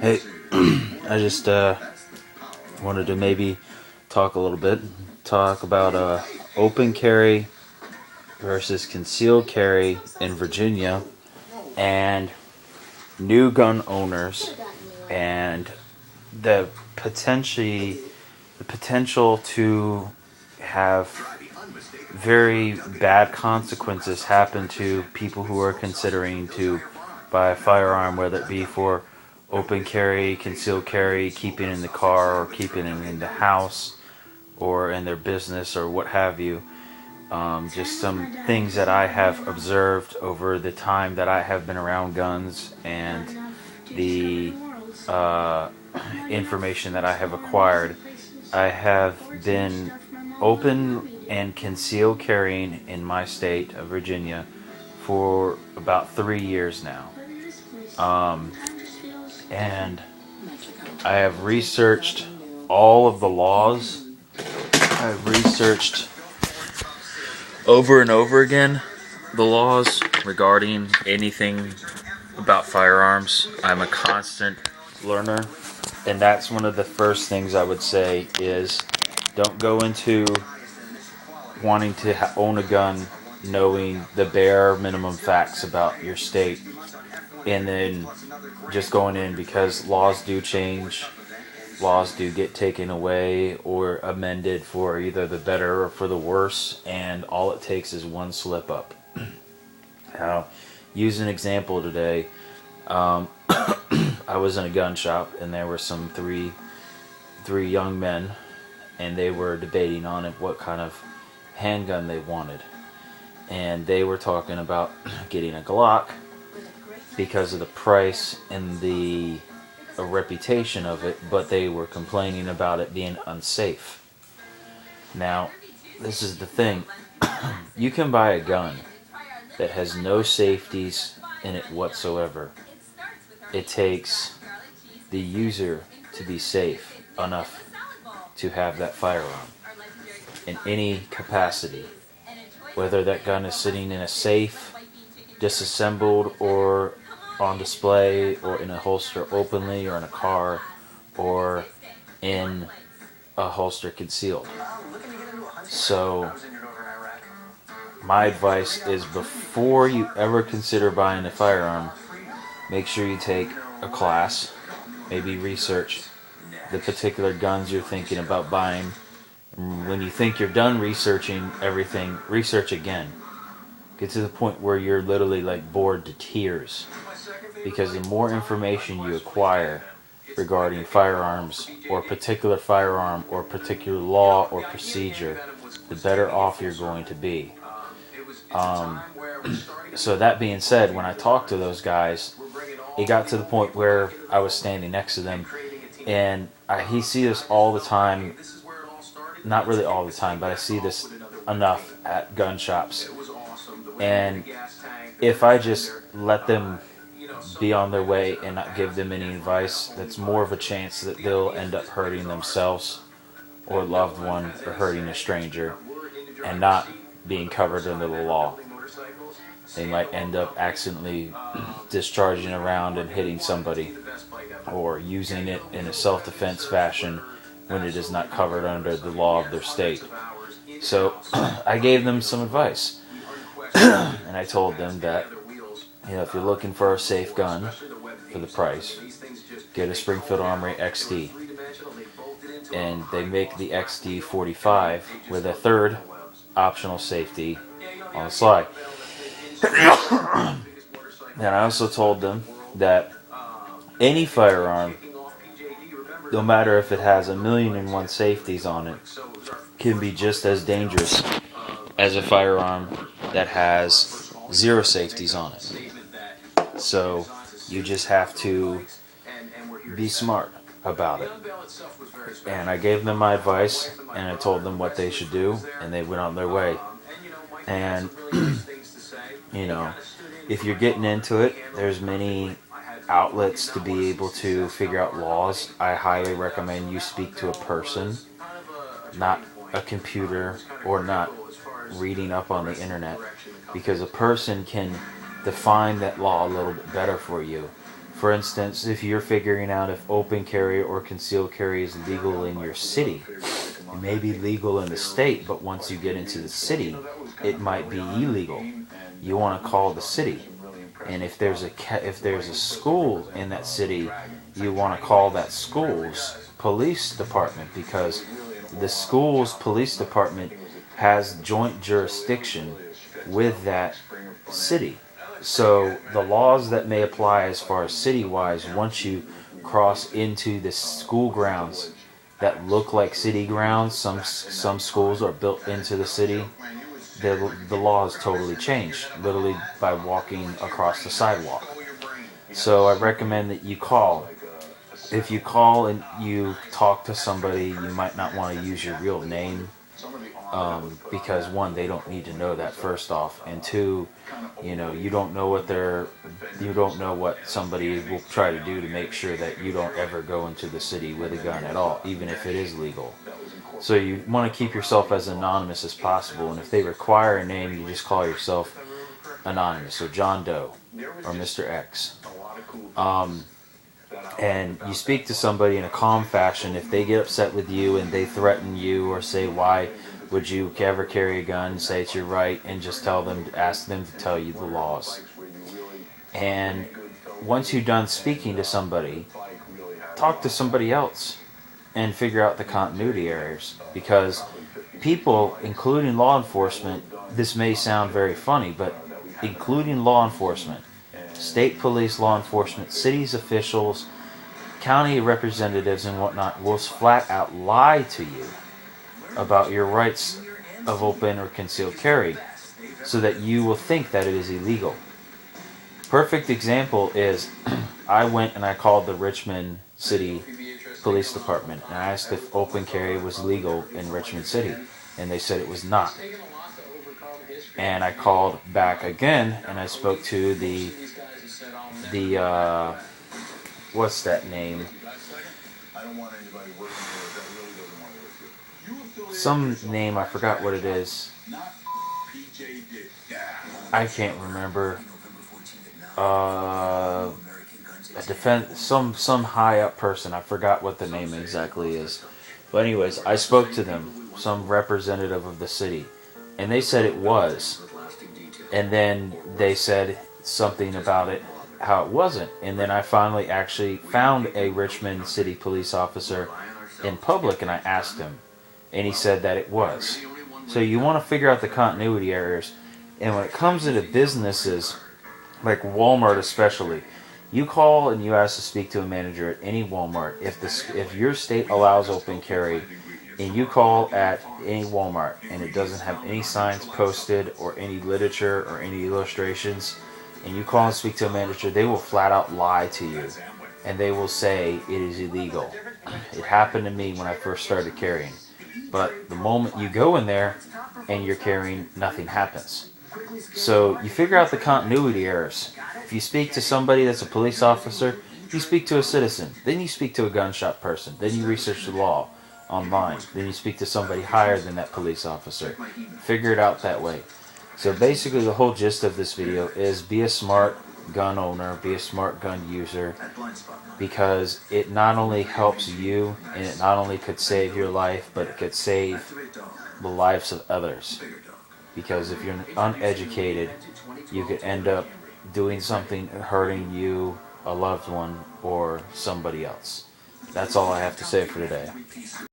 Hey, I just wanted to maybe talk a little bit, talk about open carry versus concealed carry in Virginia, and new gun owners, and the the potential to have very bad consequences happen to people who are considering to buy a firearm, whether it be for open carry, concealed carry, keeping it in the car, or keeping it in the house, or in their business, or what have you. Just some things that I have observed over the time that I have been around guns, and the uh, information that I have acquired. I have been open and concealed carrying in my state of Virginia for about 3 years now. Um, and I have researched all of the laws. I've researched over and over again the laws regarding anything about firearms. I'm a constant learner, and that's one of the first things I would say is don't go into wanting to own a gun knowing the bare minimum facts about your state, and then just going in because laws do change, laws do get taken away or amended for either the better or for the worse, and all it takes is one slip up. Now, use an example today. I was in a gun shop, and there were three young men, and they were debating on it what kind of handgun they wanted, and they were talking about getting a Glock because of the price and the reputation of it, but they were complaining about it being unsafe. Now, this is the thing. You can buy a gun that has no safeties in it whatsoever. It takes the user to be safe enough to have that firearm in any capacity. Whether that gun is sitting in a safe, disassembled, or on display, or in a holster openly, or in a car, or in a holster concealed. So, my advice is before you ever consider buying a firearm, make sure you take a class, maybe research the particular guns you're thinking about buying. When you think you're done researching everything, research again. Get to the point where you're literally like bored to tears. Because the more information you acquire regarding firearms, or particular firearm, or particular law or procedure, the better off you're going to be. So that being said, when I talked to those guys, it got to the point where I was standing next to them, and he see this all the time. Not really all the time, but I see this enough at gun shops. And if I just let them be on their way and not give them any advice, that's more of a chance that they'll end up hurting themselves or a loved one, or hurting a stranger, and not being covered under the law. They might end up accidentally discharging a round and hitting somebody, or using it in a self-defense fashion when it is not covered under the law of their state. So I gave them some advice, and I told them that, if you're looking for a safe gun for the price, get a Springfield Armory XD. And they make the XD 45 with a third optional safety on the slide. And I also told them that any firearm, no matter if it has 1,000,001 safeties on it, can be just as dangerous as a firearm that has 0 safeties on it. So you just have to be smart about it. And I gave them my advice, and I told them what they should do, and they went on their way. And if you're getting into it, there's many outlets to be able to figure out laws. I highly recommend you speak to a person, not a computer, or not reading up on the internet, because a person can define that law a little bit better for you. For instance, if you're figuring out if open carry or concealed carry is legal in your city, it may be legal in the state, but once you get into the city, it might be illegal. You want to call the city, and if there's a school in that city, you want to call that school's police department, because the school's police department has joint jurisdiction with that city. So the laws that may apply as far as city-wise, once you cross into the school grounds that look like city grounds, some schools are built into the city, the laws totally change, literally by walking across the sidewalk. So I recommend that you call. If you call and you talk to somebody, you might not want to use your real name, because one, they don't need to know that, first off, and two, you don't know what somebody will try to do to make sure that you don't ever go into the city with a gun at all, even if it is legal. So you want to keep yourself as anonymous as possible, and if they require a name, you just call yourself anonymous, so John Doe or Mr. X. And you speak to somebody in a calm fashion. If they get upset with you and they threaten you or say, why would you ever carry a gun, say it's your right, and just ask them to tell you the laws. And once you're done speaking to somebody, talk to somebody else and figure out the continuity errors, because people, including law enforcement, this may sound very funny, but including law enforcement, state police, law enforcement, cities officials, county representatives and whatnot, will flat out lie to you about your rights of open or concealed carry, so that you will think that it is illegal. Perfect example is I went and I called the Richmond City Police Department and I asked if open carry was legal in Richmond City, and they said it was not. And I called back again and I spoke to the what's that name? Some name, I forgot what it is. I can't remember. A some high up person. I forgot what the name exactly is. But anyways, I spoke to them, some representative of the city, and they said it was. And then they said something about it, how it wasn't. And then I finally actually found a Richmond City police officer in public and I asked him, and he said that it was. So you want to figure out the continuity errors. And when it comes into businesses like Walmart especially, you call and you ask to speak to a manager at any Walmart. If your state allows open carry and you call at any Walmart and it doesn't have any signs posted or any literature or any illustrations, and you call and speak to a manager, they will flat out lie to you and they will say it is illegal. It happened to me when I first started carrying. But the moment you go in there and you're carrying, nothing happens. So you figure out the continuity errors. If you speak to somebody that's a police officer, you speak to a citizen, then you speak to a gun shop person, then you research the law online, then you speak to somebody higher than that police officer. Figure it out that way. So basically the whole gist of this video is be a smart gun owner, be a smart gun user, because it not only helps you and it not only could save your life, but it could save the lives of others. Because if you're uneducated, you could end up doing something hurting you, a loved one, or somebody else. That's all I have to say for today.